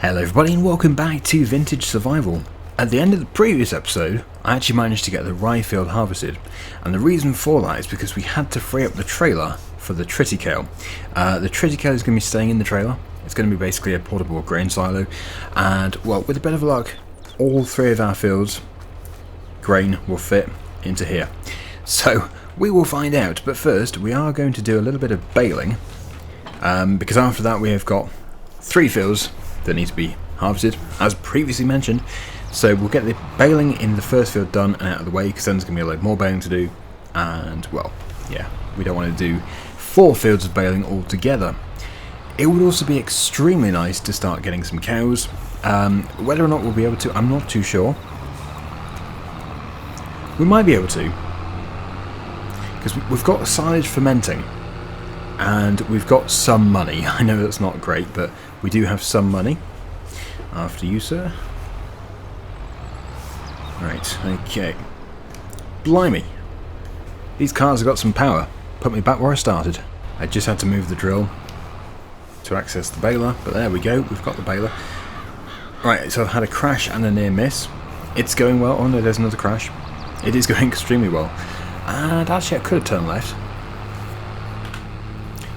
Hello everybody and welcome back to Vintage Survival. At the end of the previous episode, I actually managed to get the rye field harvested, and the reason for that is because we had to free up the trailer for the Triticale. The Triticale is going to be staying in the trailer. It's going to be basically a portable grain silo, and well, with a bit of luck, all three of our fields, grain, will fit into here. So we will find out, but first we are going to do a little bit of baling, because after that we have got 3 fields that need to be harvested, as previously mentioned. So we'll get the baling in the first field done and out of the way, because then there's going to be a load more baling to do, and well, yeah, we don't want to do 4 fields of baling altogether. It would also be extremely nice to start getting some cows. Whether or not we'll be able to, I'm not too sure. We might be able to, because we've got silage fermenting, and we've got some money. I know that's not great, but we do have some money. After you, sir. Right, okay. Blimey. These cars have got some power. Put me back where I started. I just had to move the drill to access the baler, but there we go, we've got the baler. Right, so I've had a crash and a near miss. It's going well. Oh no, there's another crash. It is going extremely well. And actually I could have turned left.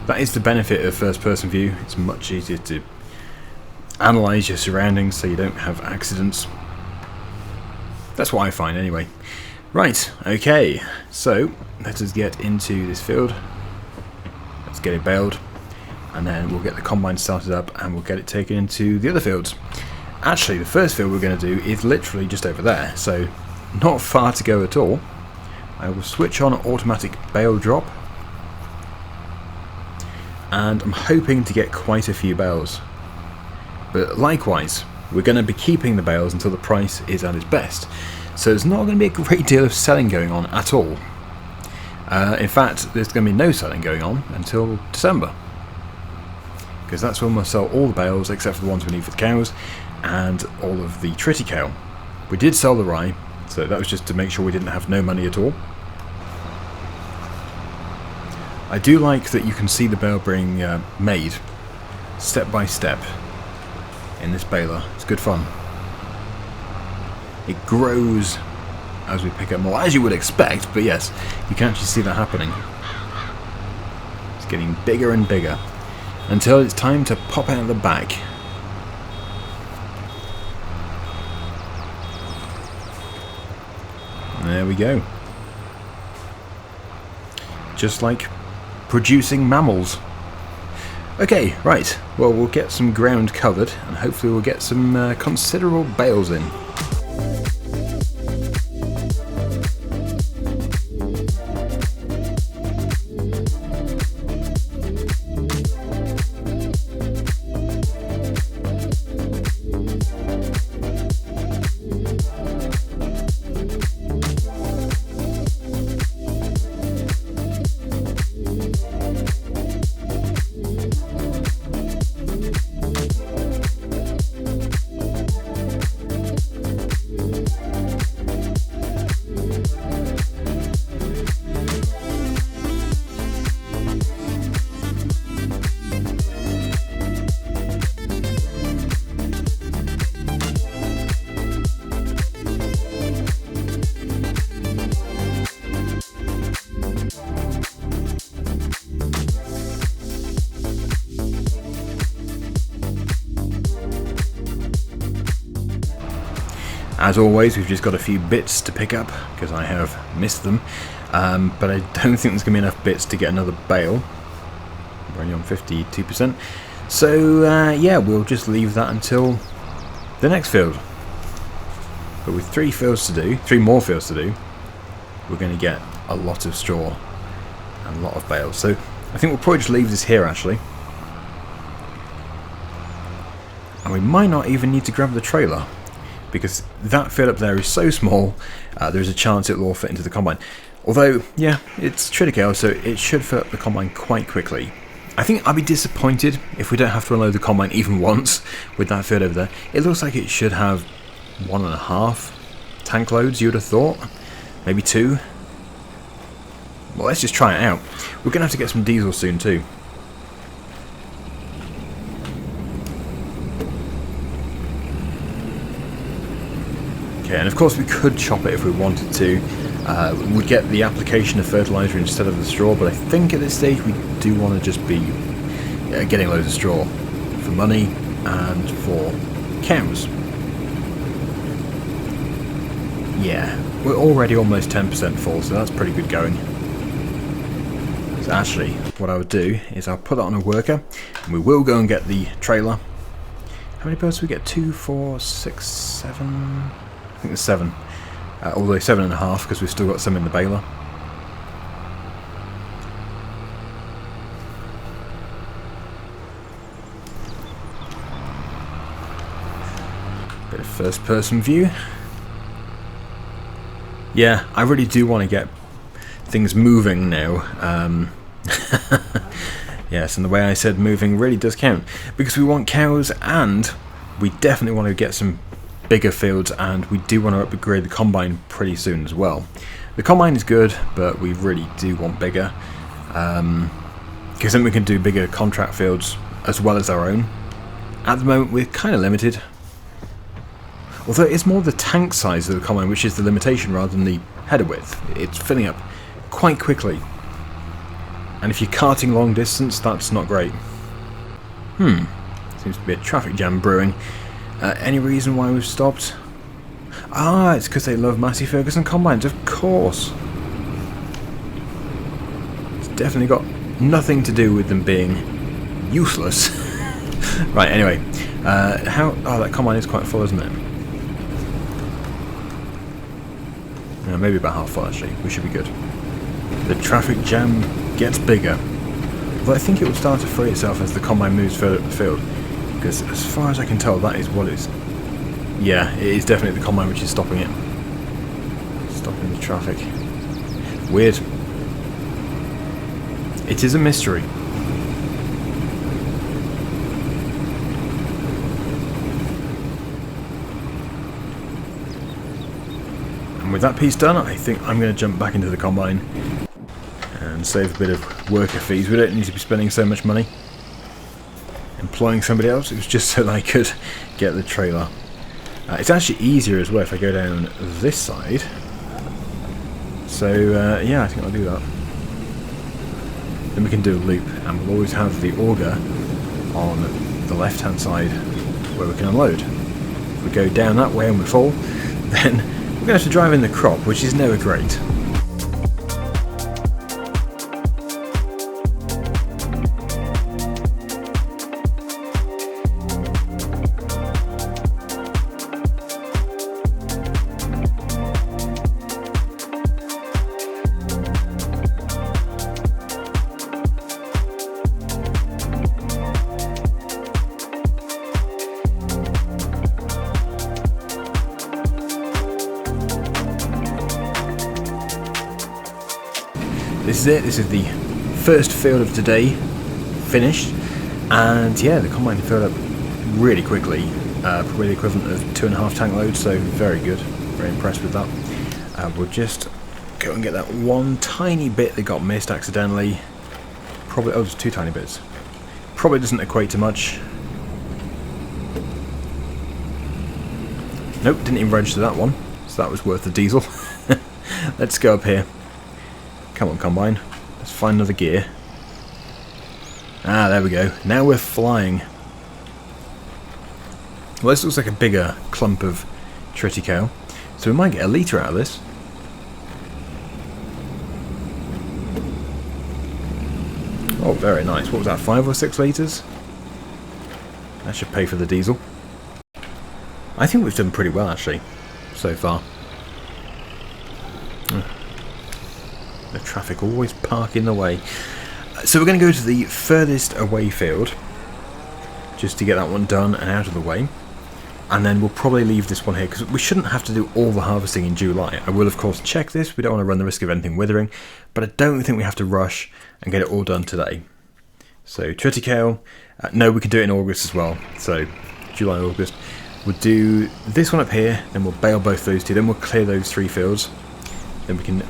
That is the benefit of first person view. It's much easier to analyse your surroundings so you don't have accidents. That's what I find anyway. Right, okay, so let us get into this field. Let's get it baled, and then we'll get the combine started up and we'll get it taken into the other fields. Actually, the first field we're going to do is literally just over there, so not far to go at all. I will switch on automatic bale drop, and I'm hoping to get quite a few bales. But likewise, we're going to be keeping the bales until the price is at its best. So there's not going to be a great deal of selling going on at all. In fact, there's going to be no selling going on until December, because that's when we'll sell all the bales except for the ones we need for the cows and all of the Triticale. We did sell the rye, so that was just to make sure we didn't have no money at all. I do like that you can see the bale being made step by step in this baler. It's good fun. It grows as we pick up more, as you would expect, but yes, you can actually see that happening. It's getting bigger and bigger until it's time to pop out of the back. There we go. Just like producing mammals. Okay, right, well, we'll get some ground covered and hopefully we'll get some considerable bales in. As always, we've just got a few bits to pick up, because I have missed them, but I don't think there's going to be enough bits to get another bale. We're only on 52%, so yeah, we'll just leave that until the next field. But with 3 more fields to do, we're going to get a lot of straw and a lot of bales. So I think we'll probably just leave this here actually, and we might not even need to grab the trailer, because that field up there is so small, there's a chance it'll all fit into the combine. Although, yeah, it's Triticale, so it should fill up the combine quite quickly. I think I'd be disappointed if we don't have to unload the combine even once with that field over there. It looks like it should have 1.5 tank loads, you would have thought. Maybe 2. Well, let's just try it out. We're going to have to get some diesel soon too. Okay, and of course we could chop it if we wanted to. We'd get the application of fertiliser instead of the straw, but I think at this stage we do want to just be getting loads of straw for money and for cows. Yeah, we're already almost 10% full, so that's pretty good going. So actually, what I would do is I'll put that on a worker, and we will go and get the trailer. How many birds do we get? 2, 4, 6, 7... I think there's 7. Although 7.5 because we've still got some in the baler. Bit of first person view. Yeah, I really do want to get things moving now. Yes, and the way I said moving really does count, because we want cows and we definitely want to get some bigger fields, and we do want to upgrade the combine pretty soon as well. The combine is good, but we really do want bigger, because then we can do bigger contract fields as well as our own. At the moment we're kind of limited, although it's more the tank size of the combine which is the limitation rather than the header width. It's filling up quite quickly, and if you're carting long distance, that's not great. Seems to be a traffic jam brewing. Any reason why we've stopped? Ah, it's because they love Massey Ferguson combines, of course. It's definitely got nothing to do with them being useless. Right, anyway. Oh, that combine is quite full, isn't it? Maybe about half full, actually. We should be good. The traffic jam gets bigger. But I think it will start to free itself as the combine moves further up the field. Because as far as I can tell, that is what it is. Yeah, it is definitely the combine which is stopping it. Stopping the traffic. Weird. It is a mystery. And with that piece done, I think I'm going to jump back into the combine and save a bit of worker fees. We don't need to be spending so much money employing somebody else. It was just so that I could get the trailer. It's actually easier as well if I go down this side. So yeah, I think I'll do that. Then we can do a loop, and we'll always have the auger on the left hand side where we can unload. If we go down that way and we fall, then we're going to have to drive in the crop, which is never great. This is it, this is the first field of today finished, and yeah, the combine filled up really quickly, probably the equivalent of 2.5 tank loads, so very good, very impressed with that. We'll just go and get that one tiny bit that got missed accidentally, probably, oh, there's 2 tiny bits, probably doesn't equate to much. Nope, didn't even register that one, so that was worth the diesel. Let's go up here. Come on, combine. Let's find another gear. Ah, there we go. Now we're flying. Well, this looks like a bigger clump of Triticale, so we might get a litre out of this. Oh, very nice. What was that, 5 or 6 litres? That should pay for the diesel. I think we've done pretty well, actually, so far. The traffic always park in the way. So we're going to go to the furthest away field, just to get that one done and out of the way. And then we'll probably leave this one here, because we shouldn't have to do all the harvesting in July. I will, of course, check this. We don't want to run the risk of anything withering, but I don't think we have to rush and get it all done today. So Triticale, no, we can do it in August as well. So July, August. We'll do this one up here, then we'll bale both those two, then we'll clear those 3 fields. Then we can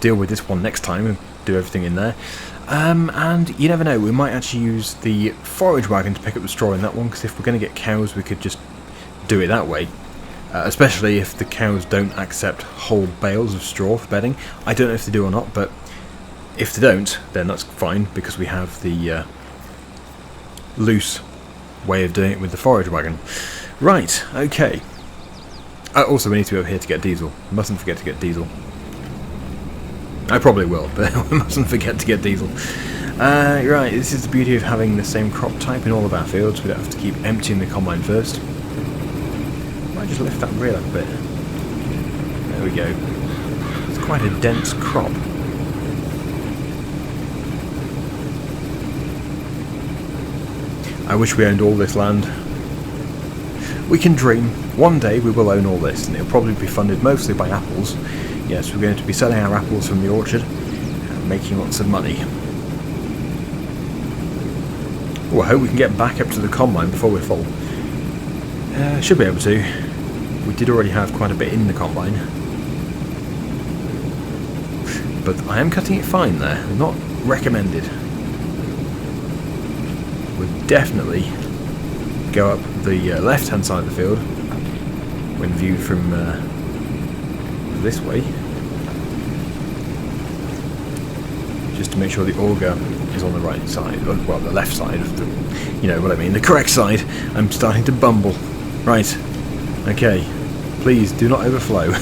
deal with this one next time and do everything in there. And you never know, we might actually use the forage wagon to pick up the straw in that one, because if we're going to get cows we could just do it that way. especially if the cows don't accept whole bales of straw for bedding. I don't know if they do or not, but if they don't, then that's fine, because we have the loose way of doing it with the forage wagon. Right, okay. Also, we need to be over here to get diesel. Mustn't forget to get diesel. I probably will, but we mustn't forget to get diesel. Right, this is the beauty of having the same crop type in all of our fields. We don't have to keep emptying the combine first. Might just lift that rear up a bit. There we go. It's quite a dense crop. I wish we owned all this land. We can dream. One day we will own all this, and it'll probably be funded mostly by apples. Yes, we're going to be selling our apples from the orchard and making lots of money. Oh, I hope we can get back up to the combine before we're full. Should be able to. We did already have quite a bit in the combine. But I am cutting it fine there. Not recommended. Would definitely go up the left-hand side of the field when viewed from this way, just to make sure the auger is on the right side, well, the left side of the, you know what I mean, the correct side. I'm starting to bumble. Right, okay, please do not overflow.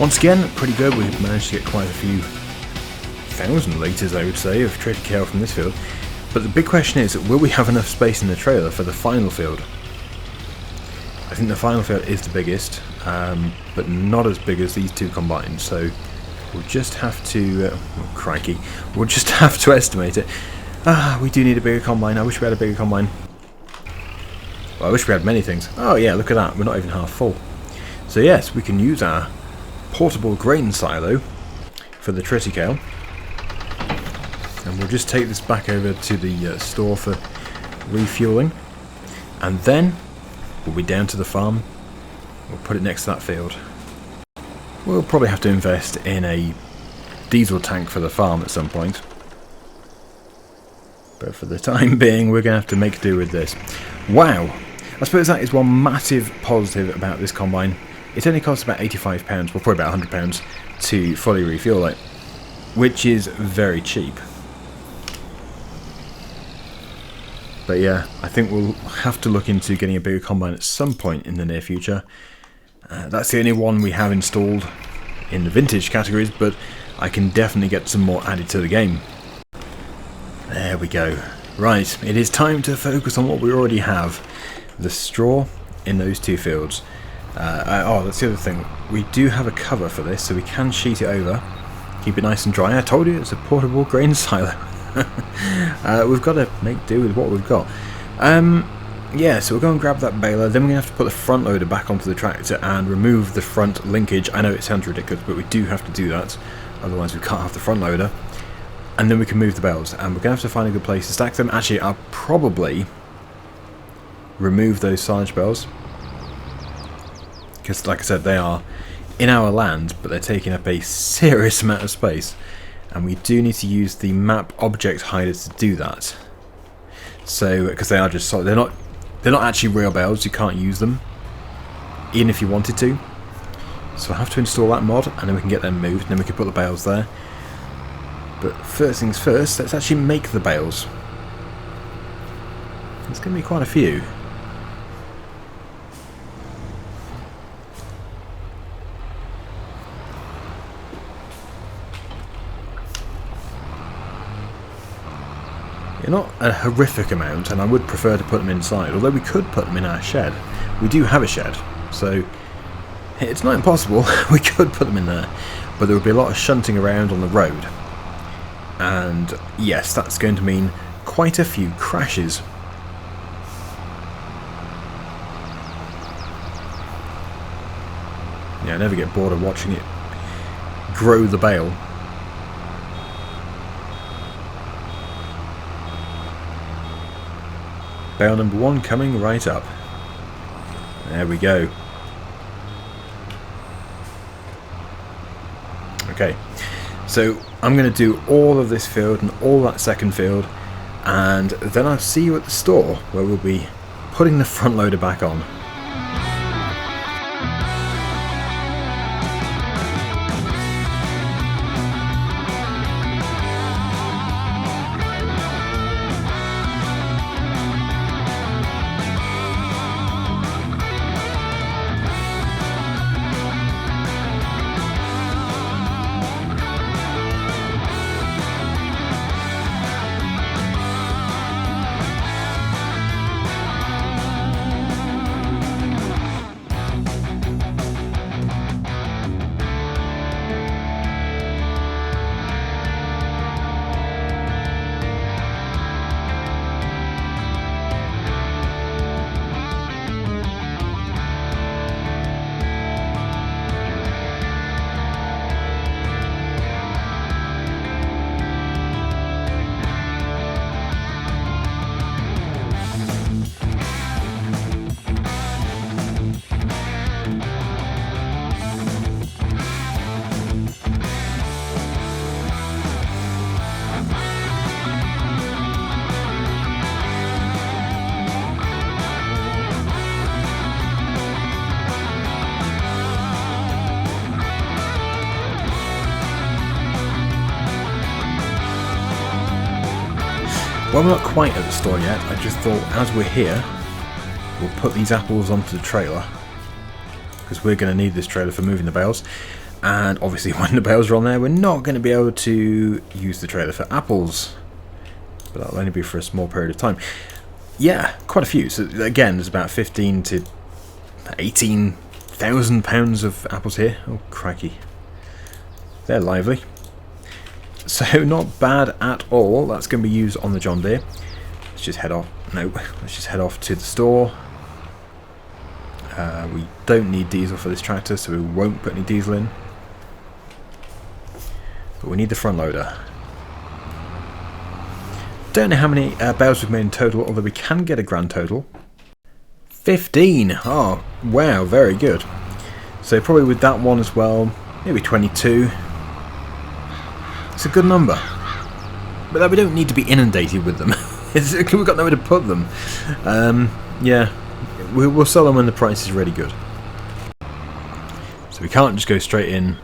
Once again, pretty good. We've managed to get quite a few thousand litres, I would say, of Triticale from this field. But the big question is, will we have enough space in the trailer for the final field? I think the final field is the biggest, but not as big as these two combined. So we'll just have to, crikey, we'll just have to estimate it. We do need a bigger combine. I wish we had a bigger combine. Well, I wish we had many things. Oh yeah, look at that. We're not even half full. So yes, we can use our portable grain silo for the Triticale, and we'll just take this back over to the store for refueling, and then we'll be down to the farm. We'll put it next to that field. We'll probably have to invest in a diesel tank for the farm at some point, but for the time being we're going to have to make do with this. Wow, I suppose that is one massive positive about this combine. It only costs about £85, well probably about £100 to fully refuel it, which is very cheap. But yeah, I think we'll have to look into getting a bigger combine at some point in the near future. That's the only one we have installed in the vintage categories, but I can definitely get some more added to the game. There we go. Right, it is time to focus on what we already have. The straw in those two fields. That's the other thing. We do have a cover for this, so we can sheet it over, keep it nice and dry. I told you it's a portable grain silo. We've got to make do with what we've got. Yeah, so we'll go and grab that baler. Then we're going to have to put the front loader back onto the tractor and remove the front linkage. I know it sounds ridiculous, but we do have to do that. Otherwise we can't have the front loader. And then we can move the bales. And we're going to have to find a good place to stack them. Actually, I'll probably remove those silage bales, because like I said, they are in our land, but they're taking up a serious amount of space, and we do need to use the map object hiders to do that. So, because they are just solid, they're not actually real bales. You can't use them, even if you wanted to. So I have to install that mod, and then we can get them moved, and then we can put the bales there. But first things first, let's actually make the bales. There's going to be quite a few. Not a horrific amount, and I would prefer to put them inside, although we could put them in our shed. We do have a shed, so it's not impossible. We could put them in there, but there would be a lot of shunting around on the road. And yes, that's going to mean quite a few crashes. Yeah, I never get bored of watching it grow the bale. Bale number 1 coming right up. There we go. Okay, so I'm going to do all of this field and all that second field, and then I'll see you at the store where we'll be putting the front loader back on. Well, we're not quite at the store yet. I just thought, as we're here, we'll put these apples onto the trailer, because we're going to need this trailer for moving the bales. And obviously when the bales are on there, we're not going to be able to use the trailer for apples, but that'll only be for a small period of time. Yeah, quite a few. So again, there's about 15 to 18,000 pounds of apples here. Oh crikey, they're lively. So not bad at all. That's going to be used on the John Deere. Let's just head off. No, let's just head off to the store. We don't need diesel for this tractor, so we won't put any diesel in. But we need the front loader. Don't know how many bales we've made in total, although we can get a grand total. 15! Oh, wow, very good. So probably with that one as well, maybe 22. It's a good number. But we don't need to be inundated with them. We've got nowhere to put them. Yeah, we'll sell them when the price is really good. So we can't just go straight in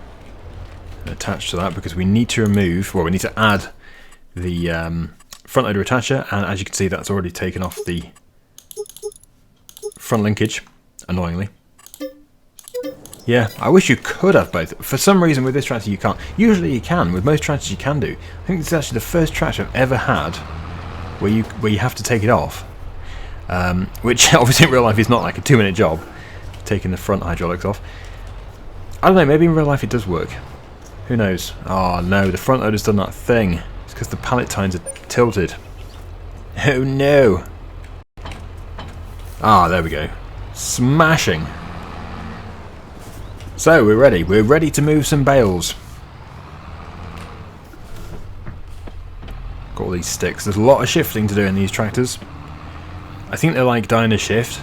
and attach to that, because we need to remove, well, we need to add the front loader attacher, and as you can see, that's already taken off the front linkage, annoyingly. Yeah, I wish you could have both. For some reason with this tractor you can't. Usually you can. With most tractors you can do. I think this is actually the first tractor I've ever had where you have to take it off. Which obviously in real life is not like a 2-minute job, taking the front hydraulics off. I don't know, maybe in real life it does work. Who knows? Oh no, the front loader's done that thing. It's because the pallet tines are tilted. Oh no! Ah, there we go. Smashing! So we're ready. We're ready to move some bales. Got all these sticks. There's a lot of shifting to do in these tractors. I think they're like dyna shift.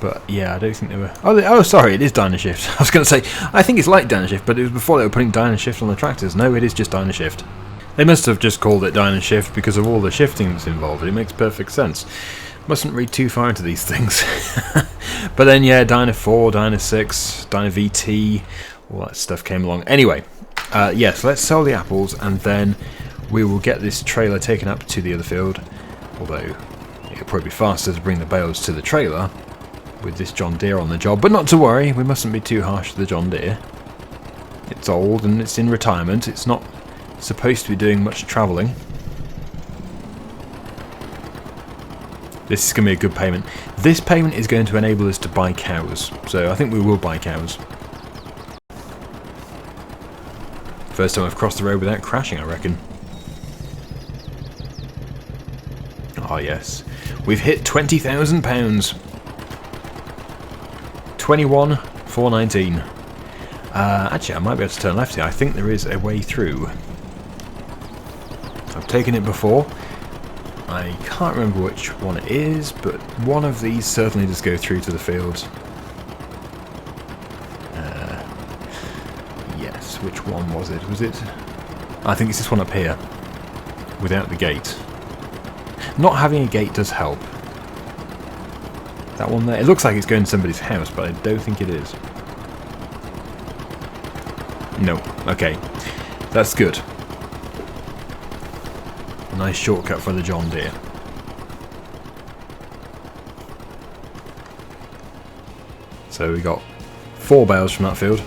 But yeah, I don't think they were. Oh, sorry, it is dyna shift. I was going to say, I think it's like dyna shift, but it was before they were putting dyna shift on the tractors. No, it is just dyna shift. They must have just called it dyna shift because of all the shifting that's involved. It makes perfect sense. Mustn't read too far into these things. But then, yeah, Dyna 4, Dyna 6, Dyna VT, all that stuff came along. Anyway, yes, let's sell the apples, and then we will get this trailer taken up to the other field. Although, it'll probably be faster to bring the bales to the trailer with this John Deere on the job. But not to worry, we mustn't be too harsh to the John Deere. It's old and it's in retirement. It's not supposed to be doing much travelling. This is going to be a good payment. This payment is going to enable us to buy cows, so I think we will buy cows. First time I've crossed the road without crashing, I reckon. Oh yes. We've hit £20,000. 21,419. Actually, I might be able to turn left here. I think there is a way through. I've taken it before. I can't remember which one it is, but one of these certainly does go through to the field. Yes, which one was it? Was it? I think it's this one up here, without the gate. Not having a gate does help. That one there, it looks like it's going to somebody's house, but I don't think it is. No, okay, that's good. A nice shortcut for the John Deere. So we got 4 bales from that field.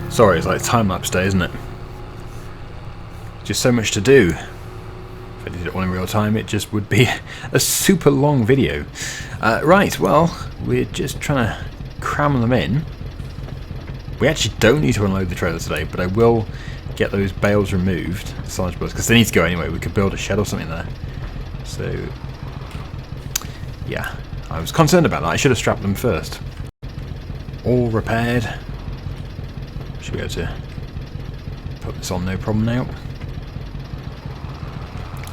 Sorry, it's like time-lapse day, isn't it? Just so much to do. If I did it all in real time, it just would be a super long video. Right, well, we're just trying to cram them in. We actually don't need to unload the trailer today, but I will get those bales removed, silage bales, because they need to go anyway. We could build a shed or something there. So, yeah, I was concerned about that. I should have strapped them first. All repaired. Should be able to put this on no problem now.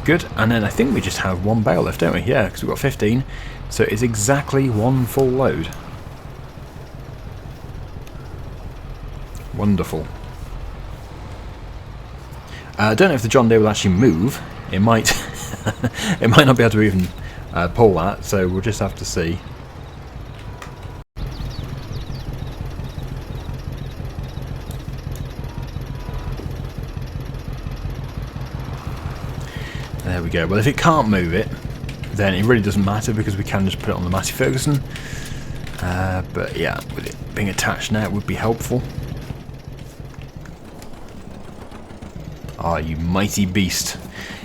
Good, and then I think we just have 1 bale left, don't we? Yeah, because we've got 15, so it's exactly 1 full load. Wonderful. I don't know if the John Deere will actually move. It might. It might not be able to even pull that, so we'll just have to see. There we go. Well, if it can't move it, then it really doesn't matter because we can just put it on the Massey Ferguson. But yeah, with it being attached now, it would be helpful. Ah, you mighty beast.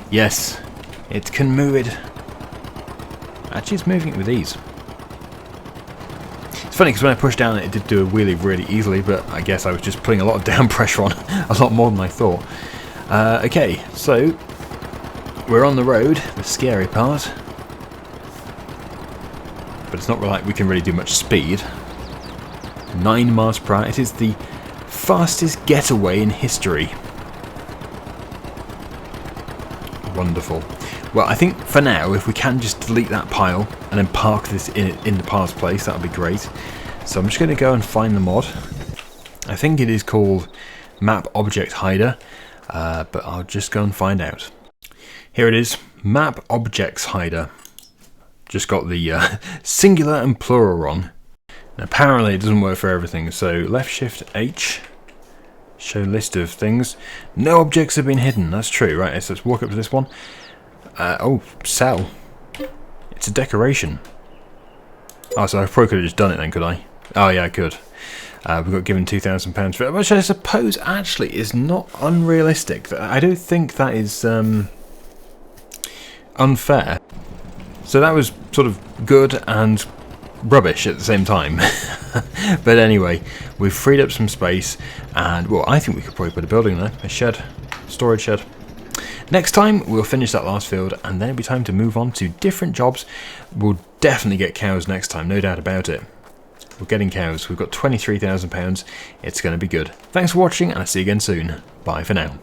Yes, it can move it. Actually, it's moving it with ease. It's funny because when I pushed down it did do a wheelie really easily, but I guess I was just putting a lot of down pressure on, a lot more than I thought. Okay, so we're on the road, the scary part. But it's not like we can really do much speed. 9 miles per hour. It is the fastest getaway in history. Wonderful. Well, I think for now, if we can just delete that pile and then park this in the pile's place, that would be great. So I'm just going to go and find the mod. I think it is called Map Object Hider, but I'll just go and find out. Here it is, Map Objects Hider. Just got the singular and plural wrong. And apparently it doesn't work for everything, so left shift H, show list of things. No objects have been hidden, that's true, right, so let's walk up to this one. Oh, sell. It's a decoration. Oh, so I probably could have just done it then, could I? Oh yeah, I could. We got given £2,000 for it, which I suppose actually is not unrealistic. I don't think that is unfair. So that was sort of good and rubbish at the same time. But anyway, we've freed up some space, and well, I think we could probably put a building there, a shed, storage shed. Next time we'll finish that last field, and then it'll be time to move on to different jobs. We'll definitely get cows next time, no doubt about it. We're getting cows. We've got £23,000. It's going to be good. Thanks for watching, and I'll see you again soon. Bye for now.